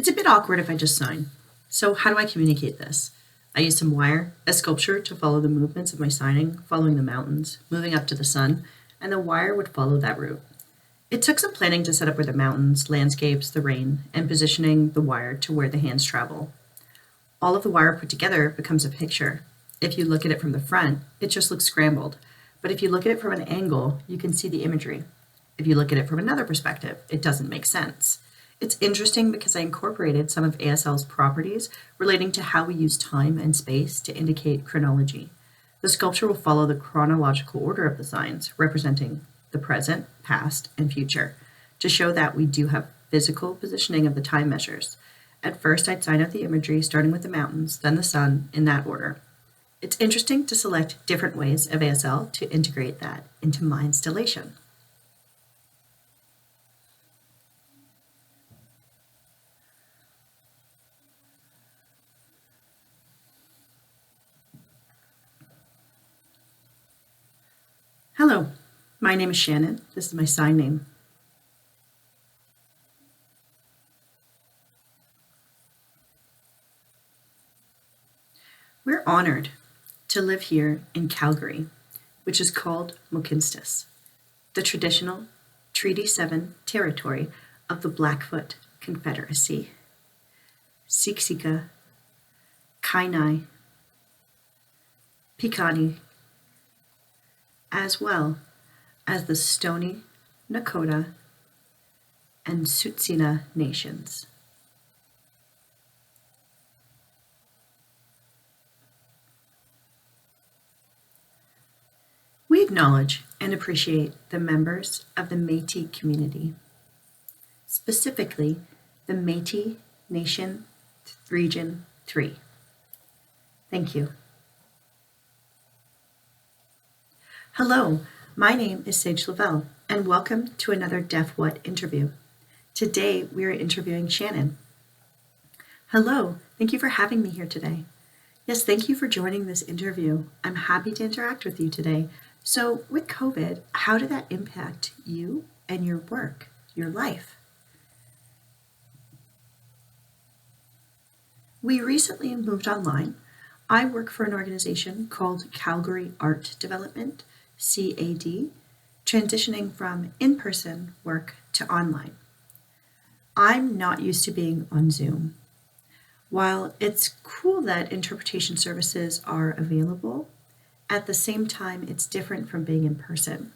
It's a bit awkward if I just sign. So how do I communicate this? I use some wire, a sculpture to follow the movements of my signing, following the mountains, moving up to the sun, and the wire would follow that route. It took some planning to set up where the mountains, landscapes, the rain, and positioning the wire to where the hands travel. All of the wire put together becomes a picture. If you look at it from the front, it just looks scrambled. But if you look at it from an angle, you can see the imagery. If you look at it from another perspective, it doesn't make sense. It's interesting because I incorporated some of ASL's properties relating to how we use time and space to indicate chronology. The sculpture will follow the chronological order of the signs, representing the present, past, and future, to show that we do have physical positioning of the time measures. At first, I'd sign out the imagery, starting with the mountains, then the sun, in that order. It's interesting to select different ways of ASL to integrate that into my installation. Hello, my name is Shannon. This is my sign name. We're honored to live here in Calgary, which is called Mohkinstsis, the traditional Treaty 7 territory of the Blackfoot Confederacy. Siksika, Kainai, Piikani, as well as the Stoney, Nakota, and Tsuut'ina nations. We acknowledge and appreciate the members of the Métis community, specifically the Métis Nation Region 3. Thank you. Hello, my name is Sage Lavelle, and welcome to another Deaf What interview. Today we are interviewing Shannon. Hello, thank you for having me here today. Yes, thank you for joining this interview. I'm happy to interact with you today. So with COVID, how did that impact you and your work, your life? We recently moved online. I work for an organization called Calgary Art Development, CAD, transitioning from in-person work to online. I'm not used to being on Zoom. While it's cool that interpretation services are available, at the same time, it's different from being in person.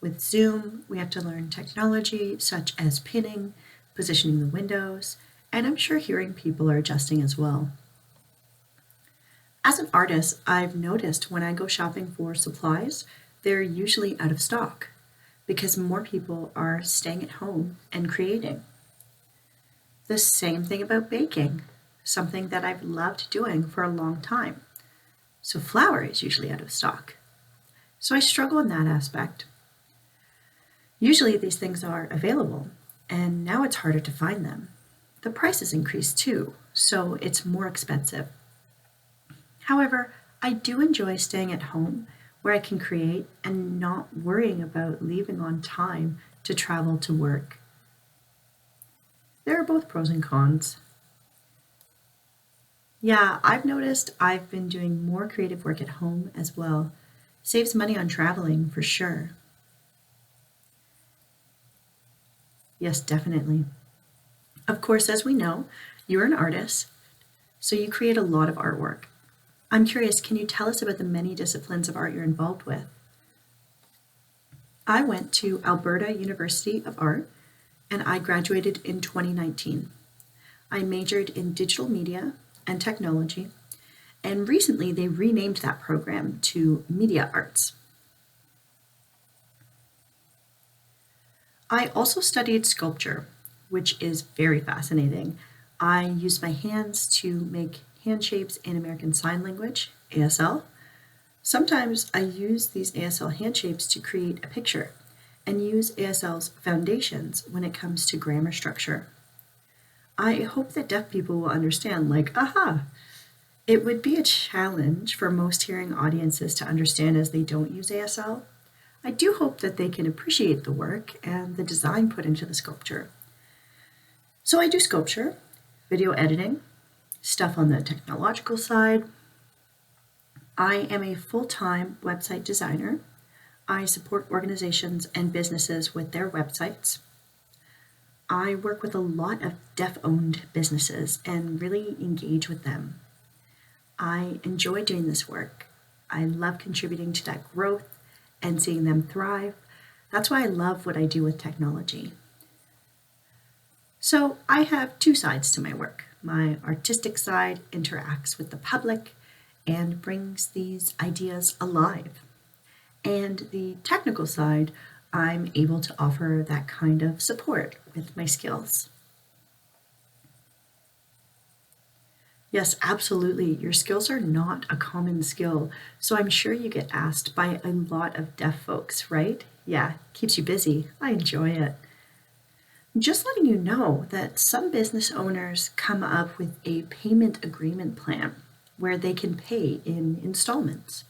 With Zoom, we have to learn technology such as pinning, positioning the windows, and I'm sure hearing people are adjusting as well. As an artist, I've noticed when I go shopping for supplies, they're usually out of stock because more people are staying at home and creating. The same thing about baking, something that I've loved doing for a long time. So flour is usually out of stock. So I struggle in that aspect. Usually these things are available, and now it's harder to find them. The prices increase too, so it's more expensive. However, I do enjoy staying at home where I can create and not worrying about leaving on time to travel to work. There are both pros and cons. Yeah, I've noticed I've been doing more creative work at home as well. Saves money on traveling for sure. Yes, definitely. Of course, as we know, you're an artist, so you create a lot of artwork. I'm curious, can you tell us about the many disciplines of art you're involved with? I went to Alberta University of Art and I graduated in 2019. I majored in digital media and technology, and recently they renamed that program to Media Arts. I also studied sculpture, which is very fascinating. I use my hands to make hand shapes in American Sign Language, ASL. Sometimes I use these ASL hand shapes to create a picture and use ASL's foundations when it comes to grammar structure. I hope that deaf people will understand, like, aha! It would be a challenge for most hearing audiences to understand as they don't use ASL. I do hope that they can appreciate the work and the design put into the sculpture. So I do sculpture, video editing, stuff on the technological side. I am a full-time website designer. I support organizations and businesses with their websites. I work with a lot of deaf-owned businesses and really engage with them. I enjoy doing this work. I love contributing to that growth and seeing them thrive. That's why I love what I do with technology. So I have two sides to my work. My artistic side interacts with the public and brings these ideas alive. And the technical side, I'm able to offer that kind of support with my skills. Yes, absolutely. Your skills are not a common skill, so I'm sure you get asked by a lot of deaf folks, right? Yeah, keeps you busy. I enjoy it. Just letting you know that some business owners come up with a payment agreement plan where they can pay in installments.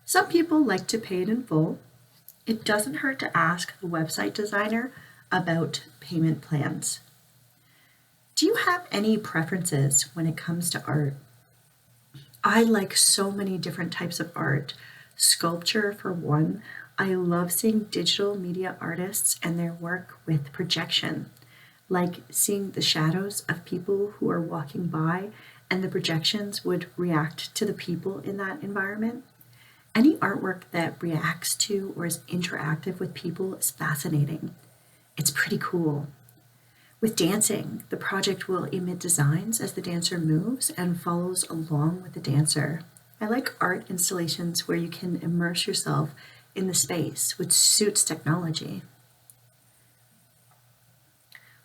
Some people like to pay it in full. It doesn't hurt to ask the website designer about payment plans. Do you have any preferences when it comes to art? I like so many different types of art. Sculpture, for one. I love seeing digital media artists and their work with projection, like seeing the shadows of people who are walking by and the projections would react to the people in that environment. Any artwork that reacts to or is interactive with people is fascinating. It's pretty cool. With dancing, the project will emit designs as the dancer moves and follows along with the dancer. I like art installations where you can immerse yourself in the space, which suits technology.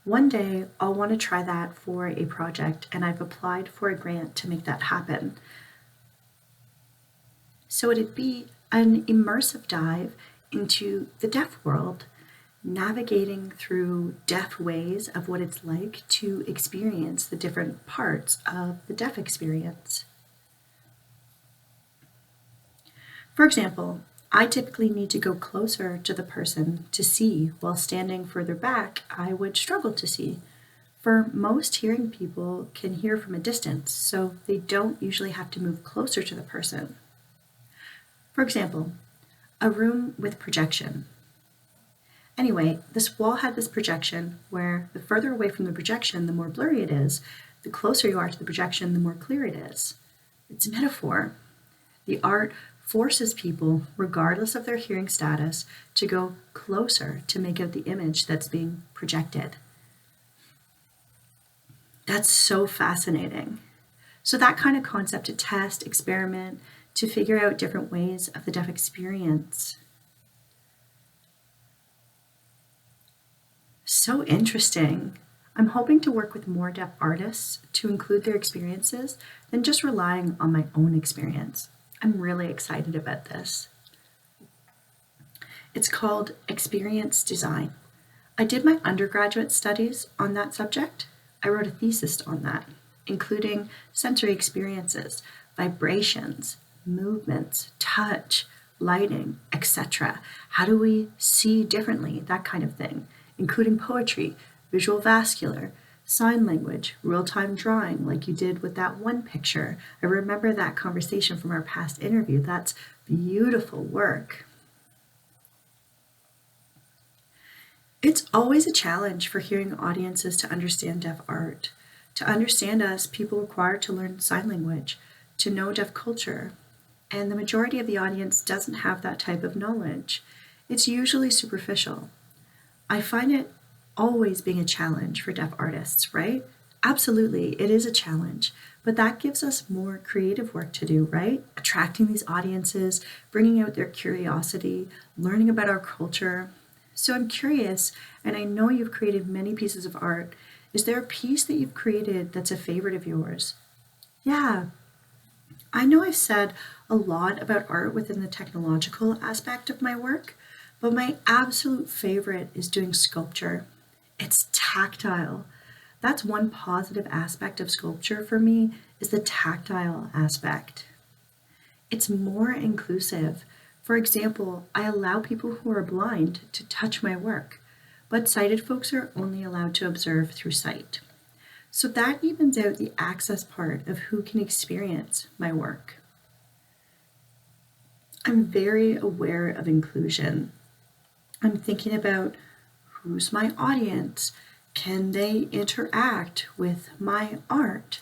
One day, I'll want to try that for a project, and I've applied for a grant to make that happen. So it'd be an immersive dive into the deaf world, navigating through deaf ways of what it's like to experience the different parts of the deaf experience. For example, I typically need to go closer to the person to see, while standing further back, I would struggle to see. For most hearing people can hear from a distance, so they don't usually have to move closer to the person. For example, a room with projection. Anyway, this wall had this projection where the further away from the projection, the more blurry it is. The closer you are to the projection, the more clear it is. It's a metaphor. The art forces people, regardless of their hearing status, to go closer to make out the image that's being projected. That's so fascinating. So that kind of concept to test, experiment, to figure out different ways of the deaf experience. So interesting. I'm hoping to work with more deaf artists to include their experiences than just relying on my own experience. I'm really excited about this. It's called Experience Design. I did my undergraduate studies on that subject. I wrote a thesis on that, including sensory experiences, vibrations, movements, touch, lighting, etc. How do we see differently? That kind of thing, including poetry, visual vascular, sign language, real-time drawing like you did with that one picture. I remember that conversation from our past interview. That's beautiful work. It's always a challenge for hearing audiences to understand deaf art. To understand us, people require to learn sign language, to know deaf culture, and the majority of the audience doesn't have that type of knowledge. It's usually superficial. I find it always being a challenge for deaf artists, right? Absolutely, it is a challenge, but that gives us more creative work to do, right? Attracting these audiences, bringing out their curiosity, learning about our culture. So I'm curious, and I know you've created many pieces of art. Is there a piece that you've created that's a favorite of yours? Yeah, I know I've said a lot about art within the technological aspect of my work, but my absolute favorite is doing sculpture. It's tactile. That's one positive aspect of sculpture for me, is the tactile aspect. It's more inclusive. For example, I allow people who are blind to touch my work, but sighted folks are only allowed to observe through sight. So that evens out the access part of who can experience my work. I'm very aware of inclusion. I'm thinking about who's my audience? Can they interact with my art?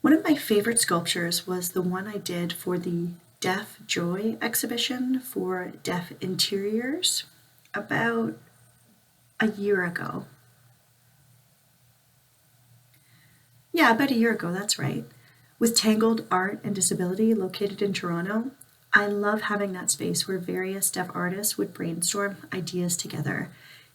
One of my favorite sculptures was the one I did for the Deaf Joy exhibition for deaf interiors about a year ago. Yeah, about a year ago, that's right. With Tangled Art and Disability located in Toronto, I love having that space where various deaf artists would brainstorm ideas together.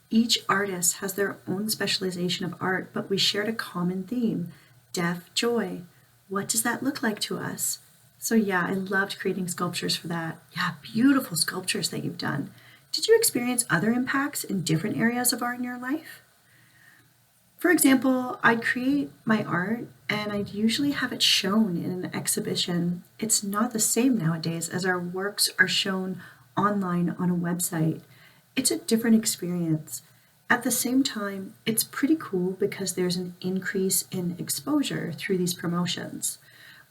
Each artist has their own specialization of art, but we shared a common theme, deaf joy. What does that look like to us? So yeah, I loved creating sculptures for that. Yeah, beautiful sculptures that you've done. Did you experience other impacts in different areas of art in your life? For example, I'd create my art and I'd usually have it shown in an exhibition. It's not the same nowadays as our works are shown online on a website. It's a different experience. At the same time, it's pretty cool because there's an increase in exposure through these promotions.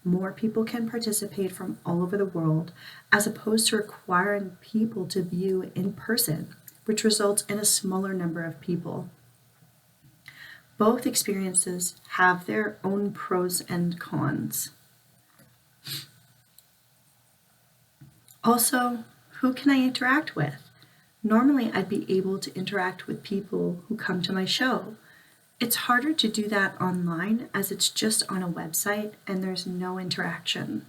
More people can participate from all over the world as opposed to requiring people to view in person, which results in a smaller number of people. Both experiences have their own pros and cons. Also, who can I interact with? Normally, I'd be able to interact with people who come to my show. It's harder to do that online as it's just on a website and there's no interaction.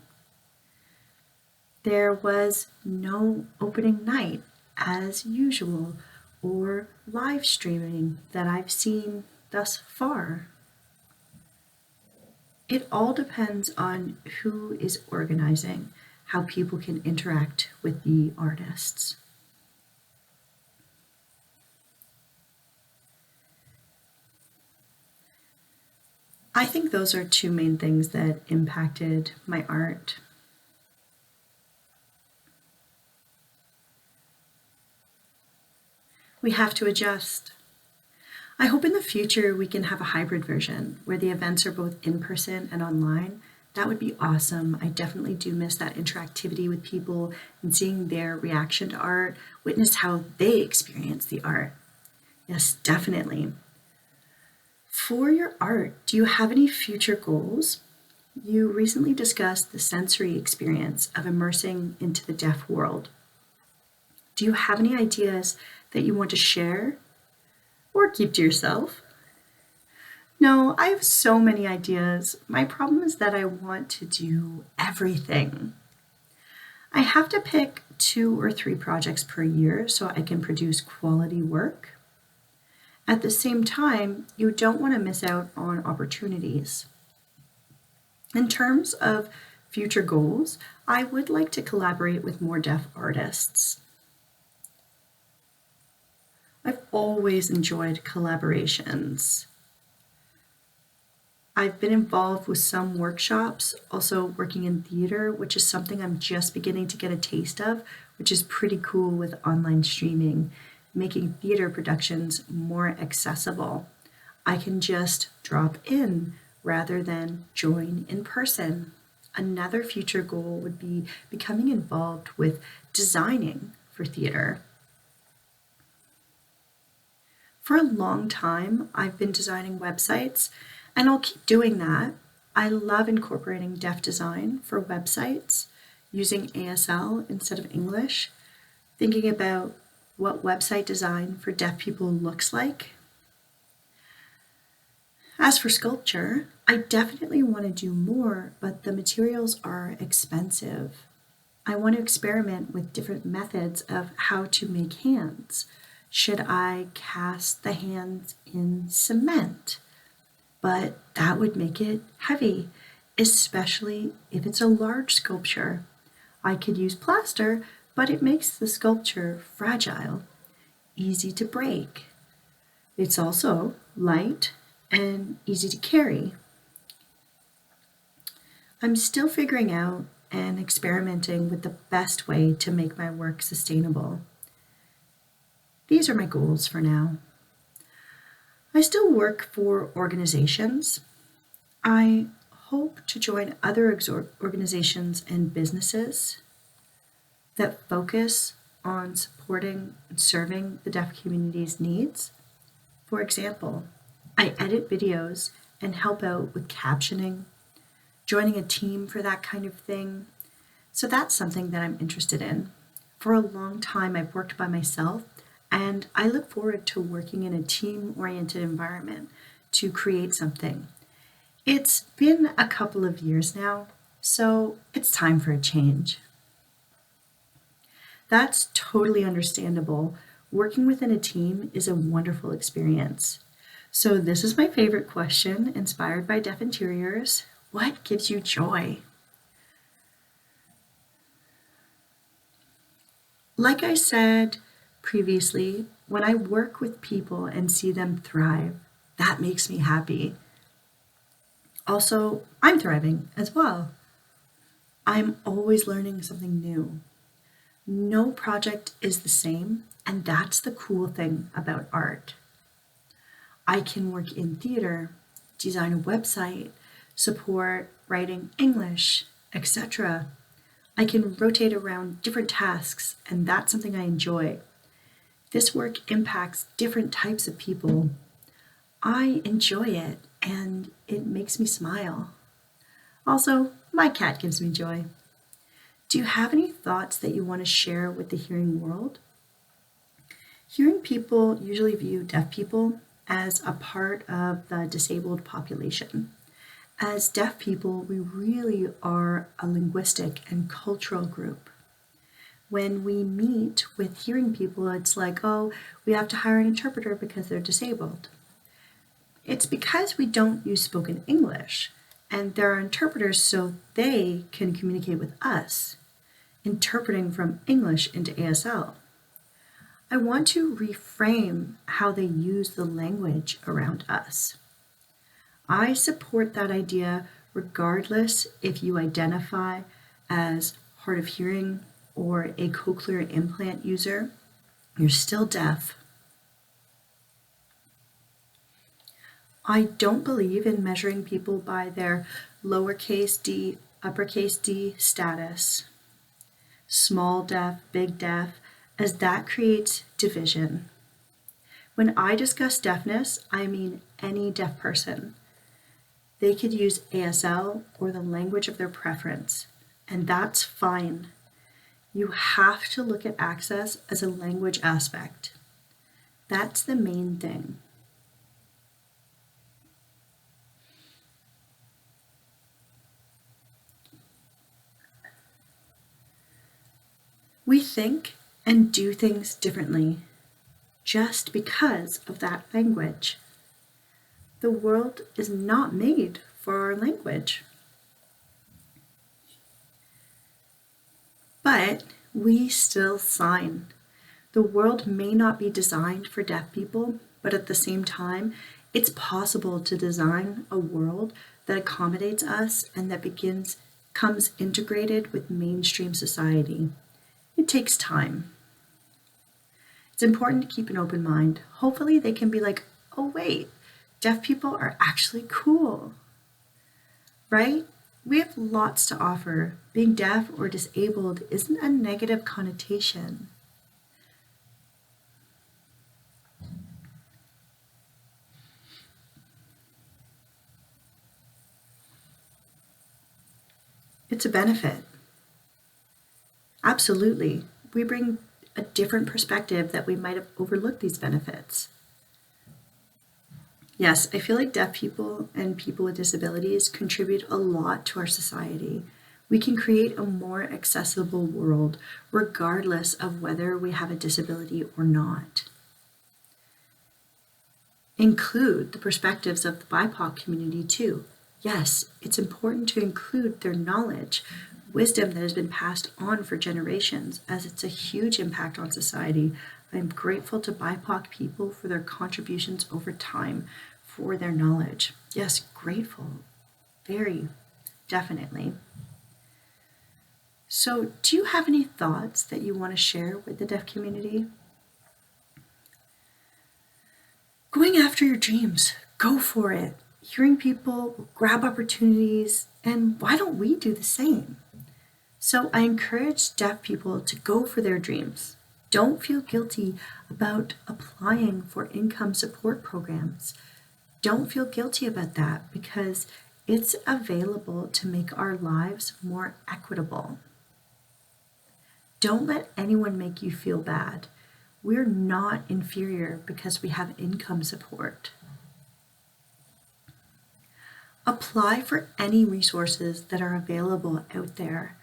There was no opening night as usual or live streaming that I've seen thus far. It all depends on who is organizing, how people can interact with the artists. I think those are two main things that impacted my art. We have to adjust. I hope in the future we can have a hybrid version where the events are both in person and online. That would be awesome. I definitely do miss that interactivity with people and seeing their reaction to art, witness how they experience the art. Yes, definitely. For your art, do you have any future goals? You recently discussed the sensory experience of immersing into the deaf world. Do you have any ideas that you want to share or keep to yourself? No, I have so many ideas. My problem is that I want to do everything. I have to pick 2 or 3 projects per year so I can produce quality work. At the same time, you don't want to miss out on opportunities. In terms of future goals, I would like to collaborate with more deaf artists. I've always enjoyed collaborations. I've been involved with some workshops, also working in theater, which is something I'm just beginning to get a taste of, which is pretty cool with online streaming, making theater productions more accessible. I can just drop in rather than join in person. Another future goal would be becoming involved with designing for theater. For a long time, I've been designing websites, and I'll keep doing that. I love incorporating deaf design for websites, using ASL instead of English, thinking about what website design for deaf people looks like. As for sculpture, I definitely want to do more, but the materials are expensive. I want to experiment with different methods of how to make hands. Should I cast the hands in cement? But that would make it heavy, especially if it's a large sculpture. I could use plaster, but it makes the sculpture fragile, easy to break. It's also light and easy to carry. I'm still figuring out and experimenting with the best way to make my work sustainable. These are my goals for now. I still work for organizations. I hope to join other organizations and businesses that focus on supporting and serving the deaf community's needs. For example, I edit videos and help out with captioning, joining a team for that kind of thing. So that's something that I'm interested in. For a long time, I've worked by myself, and I look forward to working in a team-oriented environment to create something. It's been a couple of years now, so it's time for a change. That's totally understandable. Working within a team is a wonderful experience. So this is my favorite question, inspired by Deaf Interiors. What gives you joy? Like I said previously, when I work with people and see them thrive, that makes me happy. Also, I'm thriving as well. I'm always learning something new. No project is the same, and that's the cool thing about art. I can work in theater, design a website, support writing English, etc. I can rotate around different tasks, and that's something I enjoy. This work impacts different types of people. I enjoy it, and it makes me smile. Also, my cat gives me joy. Do you have any thoughts that you want to share with the hearing world? Hearing people usually view deaf people as a part of the disabled population. As deaf people, we really are a linguistic and cultural group. When we meet with hearing people, it's like, oh, we have to hire an interpreter because they're disabled. It's because we don't use spoken English, and there are interpreters so they can communicate with us, interpreting from English into ASL. I want to reframe how they use the language around us. I support that idea regardless if you identify as hard of hearing or a cochlear implant user, you're still deaf. I don't believe in measuring people by their lowercase d, uppercase d status, small deaf, big deaf, as that creates division. When I discuss deafness, I mean any deaf person. They could use ASL or the language of their preference, and that's fine. You have to look at access as a language aspect. That's the main thing. We think and do things differently just because of that language. The world is not made for our language. But we still sign. The world may not be designed for deaf people, but at the same time, it's possible to design a world that accommodates us and that comes integrated with mainstream society. It takes time. It's important to keep an open mind. Hopefully they can be like, oh wait, deaf people are actually cool, right? We have lots to offer. Being deaf or disabled isn't a negative connotation. It's a benefit. Absolutely. We bring a different perspective that we might have overlooked these benefits. Yes, I feel like deaf people and people with disabilities contribute a lot to our society. We can create a more accessible world regardless of whether we have a disability or not. Include the perspectives of the BIPOC community too. Yes, it's important to include their knowledge, wisdom that has been passed on for generations, as it's a huge impact on society. I'm grateful to BIPOC people for their contributions over time, for their knowledge. Yes, grateful, very definitely. So, do you have any thoughts that you want to share with the deaf community? Going after after your dreams. Go for it. Hearing people will grab opportunities, and why don't we do the same? So I encourage deaf people to go for their dreams. Don't feel guilty about applying for income support programs. Don't feel guilty about that because it's available to make our lives more equitable. Don't let anyone make you feel bad. We're not inferior because we have income support. Apply for any resources that are available out there.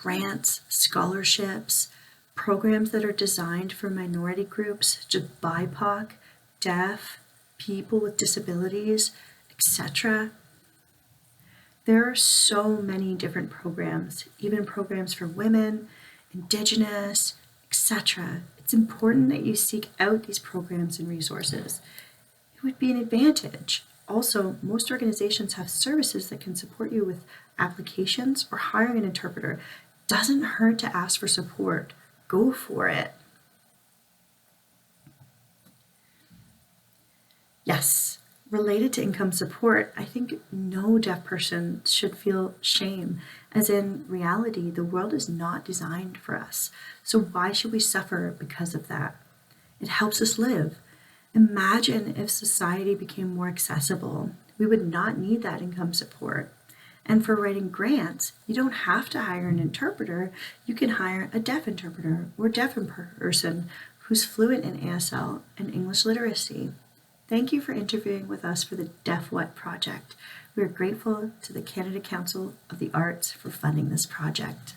Grants, scholarships, programs that are designed for minority groups such as BIPOC, deaf, people with disabilities, etc. There are so many different programs, even programs for women, Indigenous, etc. It's important that you seek out these programs and resources. It would be an advantage. Also, most organizations have services that can support you with applications or hiring an interpreter. Doesn't hurt to ask for support. Go for it. Yes, related to income support, I think no deaf person should feel shame, as in reality, the world is not designed for us. So why should we suffer because of that? It helps us live. Imagine if society became more accessible. We would not need that income support. And for writing grants, you don't have to hire an interpreter. You can hire a deaf interpreter or deaf person who's fluent in ASL and English literacy. Thank you for interviewing with us for the Deaf What project. We are grateful to the Canada Council of the Arts for funding this project.